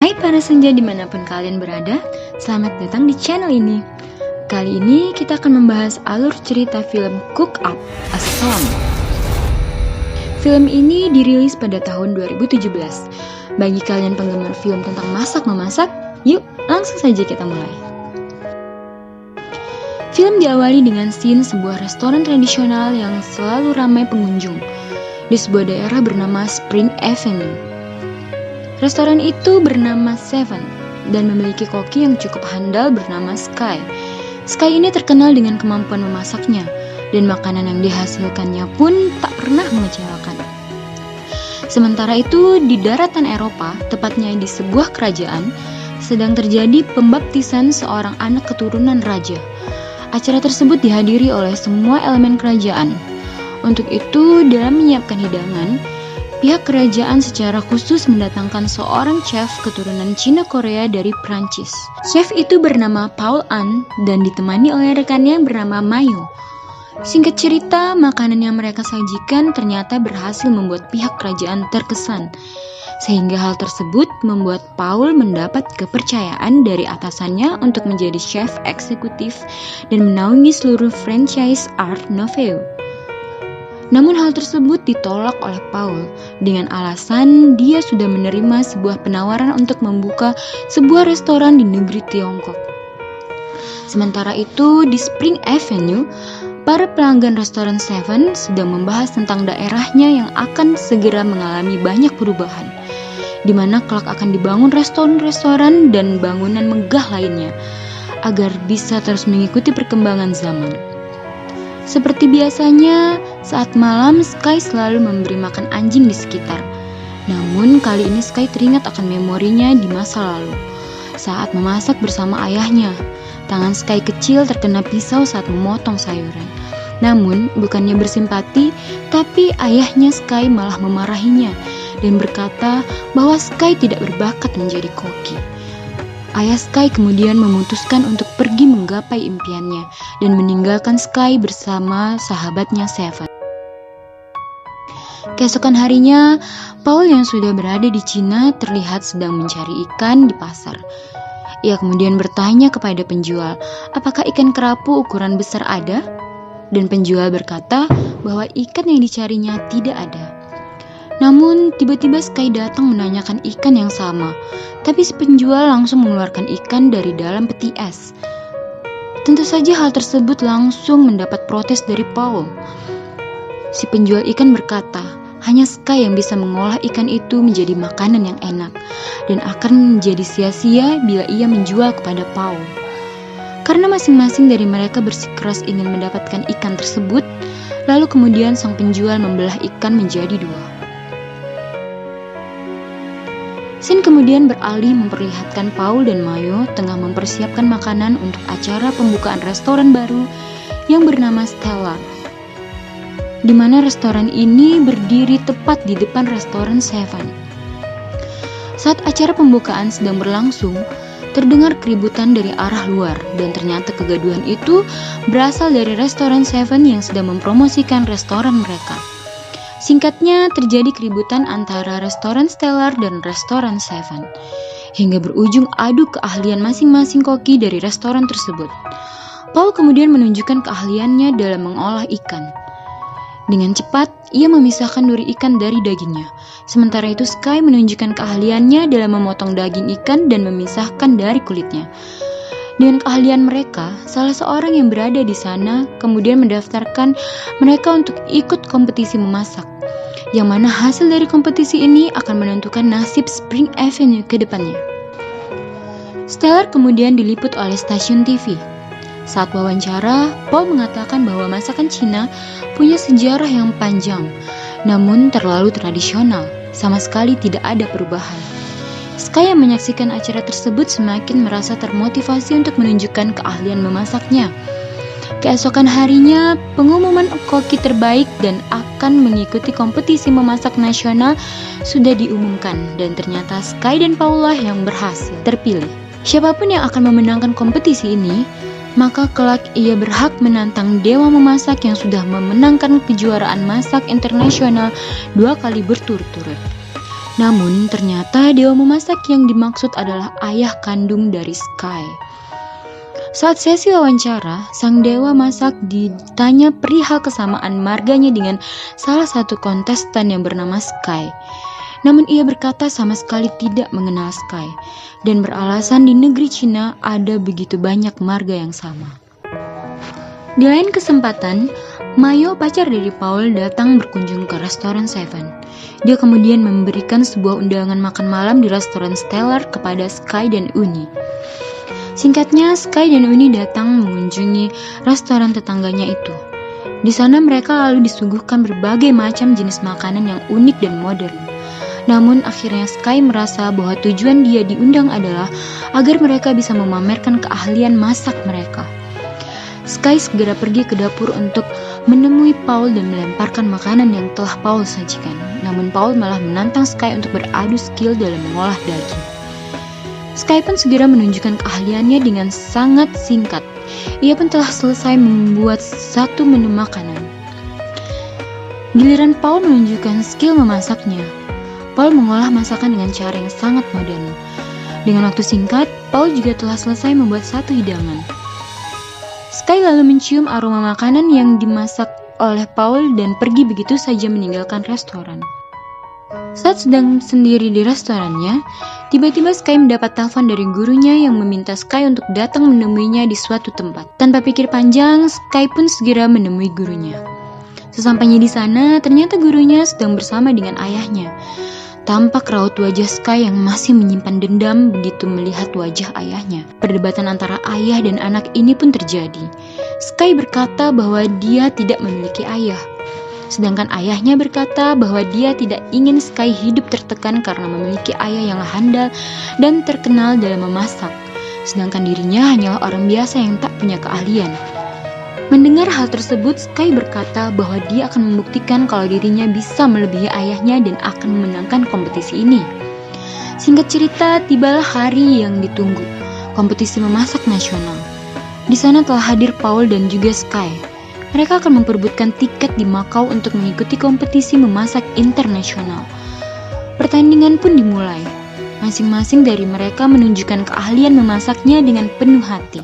Hai para senja dimanapun kalian berada, selamat datang di channel ini. Kali ini kita akan membahas alur cerita film Cook Up, A Song. Film ini dirilis pada tahun 2017. Bagi kalian penggemar film tentang masak-memasak, yuk langsung saja kita mulai. Film diawali dengan scene sebuah restoran tradisional yang selalu ramai pengunjung di sebuah daerah bernama Spring Avenue. Restoran itu bernama Seven dan memiliki koki yang cukup handal bernama Sky. Sky ini terkenal dengan kemampuan memasaknya dan makanan yang dihasilkannya pun tak pernah mengecewakan. Sementara itu di daratan Eropa, tepatnya di sebuah kerajaan, sedang terjadi pembaptisan seorang anak keturunan raja. Acara tersebut dihadiri oleh semua elemen kerajaan. Untuk itu, dalam menyiapkan hidangan, pihak kerajaan secara khusus mendatangkan seorang chef keturunan Cina Korea dari Prancis. Chef itu bernama Paul An dan ditemani oleh rekannya yang bernama Mayo. Singkat cerita, makanan yang mereka sajikan ternyata berhasil membuat pihak kerajaan terkesan. Sehingga hal tersebut membuat Paul mendapat kepercayaan dari atasannya untuk menjadi chef eksekutif dan menaungi seluruh franchise Art Nouveau. Namun hal tersebut ditolak oleh Paul dengan alasan dia sudah menerima sebuah penawaran untuk membuka sebuah restoran di negeri Tiongkok. Sementara itu di Spring Avenue, para pelanggan restoran Seven sedang membahas tentang daerahnya yang akan segera mengalami banyak perubahan, di mana kelak akan dibangun restoran-restoran dan bangunan megah lainnya agar bisa terus mengikuti perkembangan zaman. Seperti biasanya, saat malam Sky selalu memberi makan anjing di sekitar. Namun kali ini Sky teringat akan memorinya di masa lalu. Saat memasak bersama ayahnya, tangan Sky kecil terkena pisau saat memotong sayuran. Namun bukannya bersimpati, tapi ayahnya Sky malah memarahinya dan berkata bahwa Sky tidak berbakat menjadi koki. Ayah Sky kemudian memutuskan untuk pergi menggapai impiannya dan meninggalkan Sky bersama sahabatnya Seven. Keesokan harinya, Paul yang sudah berada di Cina terlihat sedang mencari ikan di pasar. Ia kemudian bertanya kepada penjual, apakah ikan kerapu ukuran besar ada? Dan penjual berkata bahwa ikan yang dicarinya tidak ada. Namun tiba-tiba Sky datang menanyakan ikan yang sama, tapi si penjual langsung mengeluarkan ikan dari dalam peti es. Tentu saja hal tersebut langsung mendapat protes dari Paul. Si penjual ikan berkata, hanya Sky yang bisa mengolah ikan itu menjadi makanan yang enak dan akan menjadi sia-sia bila ia menjual kepada Paul. Karena masing-masing dari mereka bersikeras ingin mendapatkan ikan tersebut, lalu kemudian sang penjual membelah ikan menjadi dua. Scene kemudian beralih memperlihatkan Paul dan Mayo tengah mempersiapkan makanan untuk acara pembukaan restoran baru yang bernama Stella, di mana restoran ini berdiri tepat di depan restoran Seven. Saat acara pembukaan sedang berlangsung, terdengar keributan dari arah luar dan ternyata kegaduhan itu berasal dari restoran Seven yang sedang mempromosikan restoran mereka. Singkatnya, terjadi keributan antara restoran Stellar dan restoran Seven, hingga berujung adu keahlian masing-masing koki dari restoran tersebut. Paul kemudian menunjukkan keahliannya dalam mengolah ikan. Dengan cepat, ia memisahkan duri ikan dari dagingnya. Sementara itu Sky menunjukkan keahliannya dalam memotong daging ikan dan memisahkan dari kulitnya. Dengan keahlian mereka, salah seorang yang berada di sana kemudian mendaftarkan mereka untuk ikut kompetisi memasak, yang mana hasil dari kompetisi ini akan menentukan nasib Spring Avenue ke depannya. Stellar kemudian diliput oleh stasiun TV. Saat wawancara, Paul mengatakan bahwa masakan Cina punya sejarah yang panjang, namun terlalu tradisional, sama sekali tidak ada perubahan. Sky yang menyaksikan acara tersebut semakin merasa termotivasi untuk menunjukkan keahlian memasaknya. Keesokan harinya, pengumuman koki terbaik dan akan mengikuti kompetisi memasak nasional sudah diumumkan dan ternyata Sky dan Paula yang berhasil terpilih. Siapapun yang akan memenangkan kompetisi ini, maka kelak ia berhak menantang dewa memasak yang sudah memenangkan kejuaraan masak internasional 2 kali berturut-turut. Namun ternyata dewa memasak yang dimaksud adalah ayah kandung dari Sky. Saat sesi wawancara, sang dewa masak ditanya perihal kesamaan marganya dengan salah satu kontestan yang bernama Sky. Namun ia berkata sama sekali tidak mengenal Sky dan beralasan di negeri Cina ada begitu banyak marga yang sama. Di lain kesempatan, Mayo, pacar dari Paul, datang berkunjung ke restoran Seven. Dia kemudian memberikan sebuah undangan makan malam di restoran Stellar kepada Sky dan Uni. Singkatnya, Sky dan Uni datang mengunjungi restoran tetangganya itu. Di sana mereka lalu disuguhkan berbagai macam jenis makanan yang unik dan modern. Namun akhirnya Sky merasa bahwa tujuan dia diundang adalah agar mereka bisa memamerkan keahlian masak mereka. Sky segera pergi ke dapur untuk menemui Paul dan melemparkan makanan yang telah Paul sajikan. Namun Paul malah menantang Sky untuk beradu skill dalam mengolah daging. Sky pun segera menunjukkan keahliannya dengan sangat singkat. Ia pun telah selesai membuat satu menu makanan. Giliran Paul menunjukkan skill memasaknya. Paul mengolah masakan dengan cara yang sangat modern. Dengan waktu singkat, Paul juga telah selesai membuat satu hidangan. Sky lalu mencium aroma makanan yang dimasak oleh Paul dan pergi begitu saja meninggalkan restoran. Saat sedang sendiri di restorannya, tiba-tiba Sky mendapat telepon dari gurunya yang meminta Sky untuk datang menemuinya di suatu tempat. Tanpa pikir panjang, Sky pun segera menemui gurunya. Sesampainya di sana, ternyata gurunya sedang bersama dengan ayahnya. Tampak raut wajah Sky yang masih menyimpan dendam begitu melihat wajah ayahnya. Perdebatan antara ayah dan anak ini pun terjadi. Sky berkata bahwa dia tidak memiliki ayah. Sedangkan ayahnya berkata bahwa dia tidak ingin Sky hidup tertekan karena memiliki ayah yang handal dan terkenal dalam memasak. Sedangkan dirinya hanyalah orang biasa yang tak punya keahlian. Mendengar hal tersebut, Sky berkata bahwa dia akan membuktikan kalau dirinya bisa melebihi ayahnya dan akan memenangkan kompetisi ini. Singkat cerita, tibalah hari yang ditunggu, kompetisi memasak nasional. Di sana telah hadir Paul dan juga Sky. Mereka akan memperebutkan tiket di Macau untuk mengikuti kompetisi memasak internasional. Pertandingan pun dimulai. Masing-masing dari mereka menunjukkan keahlian memasaknya dengan penuh hati.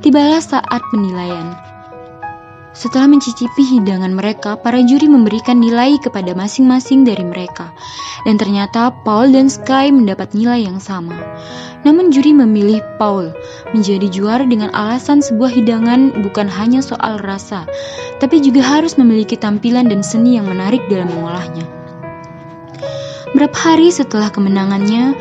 Tibalah saat penilaian. Setelah mencicipi hidangan mereka, para juri memberikan nilai kepada masing-masing dari mereka. Dan ternyata Paul dan Sky mendapat nilai yang sama. Namun juri memilih Paul menjadi juara dengan alasan sebuah hidangan bukan hanya soal rasa, tapi juga harus memiliki tampilan dan seni yang menarik dalam mengolahnya. Beberapa hari setelah kemenangannya,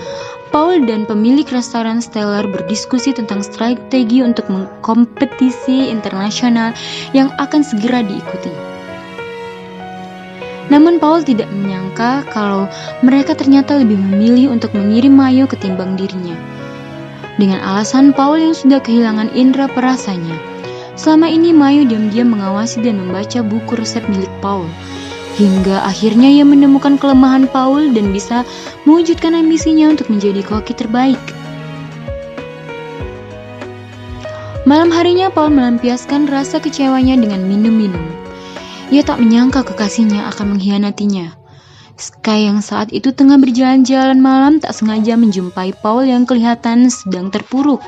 Paul dan pemilik restoran Stellar berdiskusi tentang strategi untuk kompetisi internasional yang akan segera diikuti. Namun Paul tidak menyangka kalau mereka ternyata lebih memilih untuk mengirim Mayo ketimbang dirinya. Dengan alasan Paul yang sudah kehilangan indera perasanya. Selama ini Mayo diam-diam mengawasi dan membaca buku resep milik Paul. Hingga akhirnya ia menemukan kelemahan Paul dan bisa mewujudkan ambisinya untuk menjadi koki terbaik. Malam harinya Paul melampiaskan rasa kecewanya dengan minum-minum. Ia tak menyangka kekasihnya akan mengkhianatinya. Sky yang saat itu tengah berjalan-jalan malam tak sengaja menjumpai Paul yang kelihatan sedang terpuruk.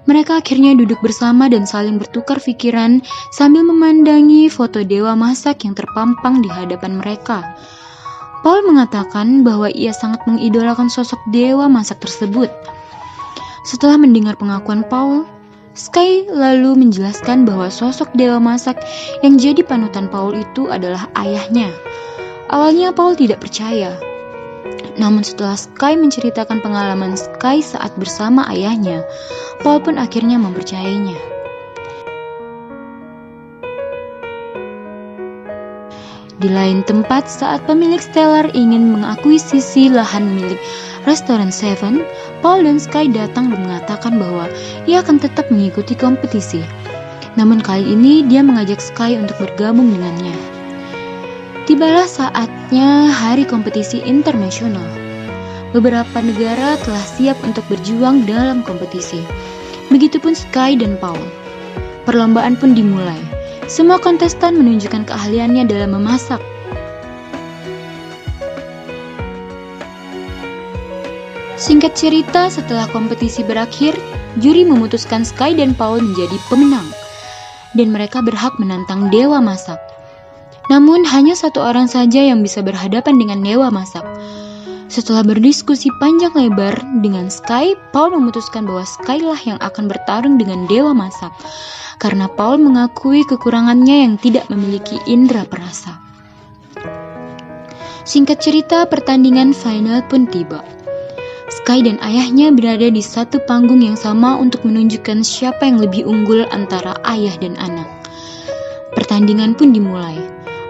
Mereka akhirnya duduk bersama dan saling bertukar pikiran sambil memandangi foto dewa masak yang terpampang di hadapan mereka. Paul mengatakan bahwa ia sangat mengidolakan sosok dewa masak tersebut. Setelah mendengar pengakuan Paul, Sky lalu menjelaskan bahwa sosok dewa masak yang jadi panutan Paul itu adalah ayahnya. Awalnya Paul tidak percaya. Namun setelah Sky menceritakan pengalaman Sky saat bersama ayahnya, Paul pun akhirnya mempercayainya. Di lain tempat, saat pemilik Stellar ingin mengakuisisi lahan milik restoran Seven, Paul dan Sky datang dan mengatakan bahwa ia akan tetap mengikuti kompetisi. Namun kali ini dia mengajak Sky untuk bergabung dengannya. Tibalah saatnya hari kompetisi internasional. beberapa negara telah siap untuk berjuang dalam kompetisi. Begitupun Sky dan Paul. Perlombaan pun dimulai. Semua kontestan menunjukkan keahliannya dalam memasak. Singkat cerita, setelah kompetisi berakhir, juri memutuskan Sky dan Paul menjadi pemenang, dan mereka berhak menantang Dewa Masak. Namun, hanya satu orang saja yang bisa berhadapan dengan Dewa Masak. Setelah berdiskusi panjang lebar dengan Sky, Paul memutuskan bahwa Sky lah yang akan bertarung dengan Dewa Masak, karena Paul mengakui kekurangannya yang tidak memiliki indera perasa. Singkat cerita, pertandingan final pun tiba. Sky dan ayahnya berada di satu panggung yang sama untuk menunjukkan siapa yang lebih unggul antara ayah dan anak. Pertandingan pun dimulai.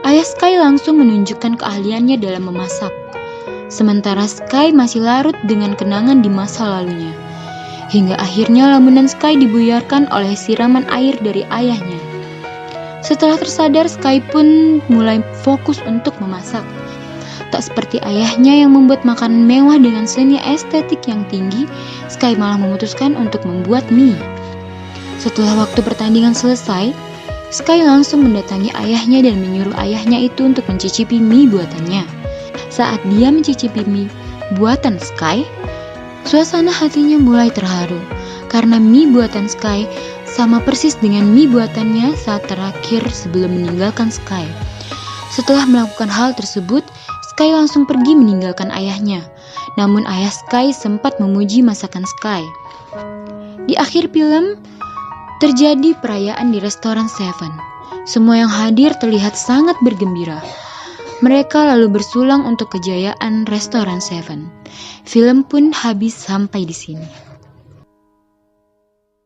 Ayah Sky langsung menunjukkan keahliannya dalam memasak. Sementara Sky masih larut dengan kenangan di masa lalunya. Hingga akhirnya lamunan Sky dibuyarkan oleh siraman air dari ayahnya. Setelah tersadar, Sky pun mulai fokus untuk memasak. Tak seperti ayahnya yang membuat makanan mewah dengan seni estetik yang tinggi, Sky malah memutuskan untuk membuat mie. Setelah waktu pertandingan selesai, Sky langsung mendatangi ayahnya dan menyuruh ayahnya itu untuk mencicipi mie buatannya. Saat dia mencicipi mie buatan Sky, suasana hatinya mulai terharu karena mie buatan Sky sama persis dengan mie buatannya saat terakhir sebelum meninggalkan Sky. Setelah melakukan hal tersebut, Sky langsung pergi meninggalkan ayahnya. Namun ayah Sky sempat memuji masakan Sky. Di akhir film, terjadi perayaan di restoran Seven. Semua yang hadir terlihat sangat bergembira. Mereka lalu bersulang untuk kejayaan restoran Seven. Film pun habis sampai di sini.